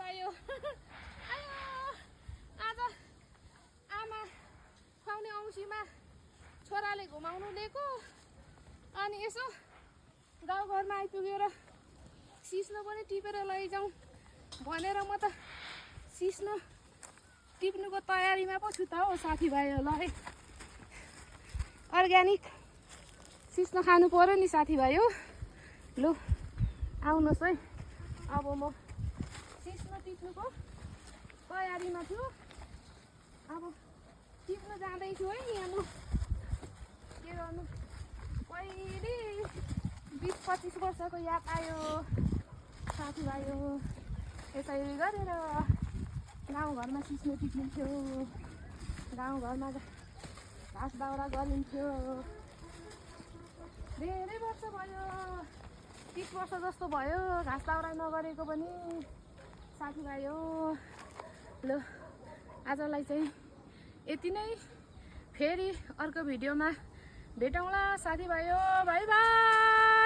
आयो आयो आज आमा खुवाउने औँसीमा छोराले घुमाउनु लिएको अनि यसो गाउँघरमा आइपुगेर सिस्नो पनि टिपेर लैजाउँ भनेर म त सिस्नो टिप्नुको तयारीमा पो छु त हौ साथीभाइहरूलाई अर्ग्यानिक सिस्नो खानु पर्यो नि साथीभाइ हो लु आउनुहोस् है अब म सिस्नो टिप्नुको तयारीमा छु अब टिप्नु जाँदैछु है यहाँ म के गर्नु पहिले 20-25 वर्षको याद आयो साथीभाइ हो यसरी गरेर गाउँघरमा सिस्नो टिप्लिन्थ्यो गाउँघरमा घाँस दाउरा गरिन्थ्यो धेरै वर्ष भयो 30 वर्ष जस्तो भयो घाँस दाउरा नगरेको पनि साथीभाइ हो ल आजलाई चाहिँ यति नै फेरि अर्को भिडियोमा भेटौँला साथीभाइ हो बाई बाई।